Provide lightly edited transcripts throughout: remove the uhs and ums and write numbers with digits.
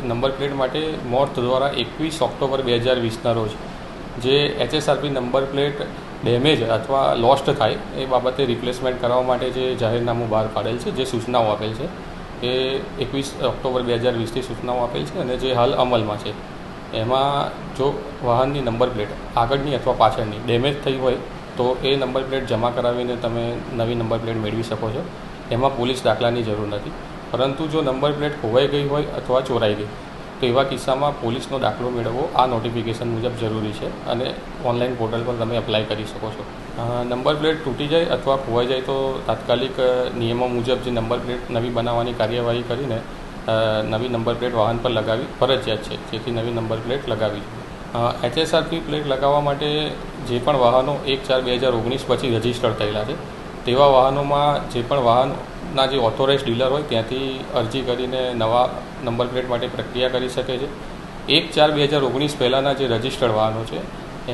Number plate માટે મોર્થ દ્વારા 21 October 2020ના રોજ જે HSRP નંબર પ્લેટ ડેમેજ અથવા લોસ્ટ થાય એ બાબતે રિપ્લેસમેન્ટ કરવા માટે જે જાહેરનામું બહાર પાડેલ છે, જે સૂચનાઓ આપેલ છે એ 21 ઓક્ટોબર 2020થી સૂચનાઓ આપેલ છે અને જે હાલ અમલમાં છે એમાં જો વાહનની નંબર પ્લેટ આગળની અથવા પાછળની ડેમેજ થઈ હોય તો એ નંબર પ્લેટ જમા કરાવીને તમે નવી નંબર પ્લેટ મેળવી શકો છો. એમાં પોલીસ દાખલાની જરૂર નથી. પરંતુ જો નંબર પ્લેટ ખોવાઈ ગઈ હોય અથવા ચોરાઈ ગઈ તો એવા કિસ્સામાં પોલીસનો દાખલો મેળવવો આ નોટિફિકેશન મુજબ જરૂરી છે અને ઓનલાઈન પોર્ટલ પર તમે એપ્લાય કરી શકો છો. નંબર પ્લેટ તૂટી જાય અથવા ખોવાઈ જાય તો તાત્કાલિક નિયમો મુજબ જે નંબર પ્લેટ નવી બનાવવાની કાર્યવાહી કરીને નવી નંબર પ્લેટ વાહન પર લગાવવી ફરજિયાત છે, જેથી નવી નંબર પ્લેટ લગાવવી જોઈએ. HSRP પ્લેટ લગાવવા માટે જે પણ વાહનો 1/4/2019 પછી રજિસ્ટર થયેલા છે તેવા વાહનોમાં જે પણ વાહનના જે ઓથોરાઇઝ ડીલર હોય ત્યાંથી અરજી કરીને નવા નંબર પ્લેટ માટે પ્રક્રિયા કરી શકે છે. 1/4/2019 પહેલાંના જે રજિસ્ટર્ડ વાહનો છે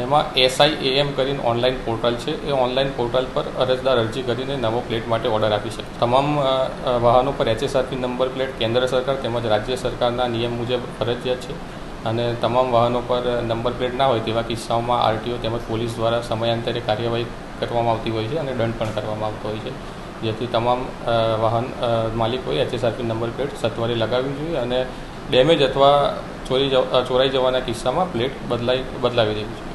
એમાં SIAM કરીને ઓનલાઈન પોર્ટલ છે, એ ઓનલાઈન પોર્ટલ પર અરજદાર અરજી કરીને નવો પ્લેટ માટે ઓર્ડર આપી શકે. તમામ વાહનો પર HSRP નંબર પ્લેટ કેન્દ્ર સરકાર તેમજ રાજ્ય સરકારના નિયમ મુજબ ફરજિયાત છે અને તમામ વાહનો પર નંબર પ્લેટ ના હોય તેવા કિસ્સાઓમાં RTO તેમજ પોલીસ દ્વારા સમયાંતરે કાર્યવાહી કરવામાં આવતી હોય છે અને દંડ પણ કરવામાં આવતો હોય છે, જેથી તમામ વાહન માલિકોએ HSRP નંબર પ્લેટ સત્વરે લગાવવી જોઈએ અને ડેમેજ અથવા ચોરાઈ જવાના કિસ્સામાં પ્લેટ બદલાવી દેવી જોઈએ.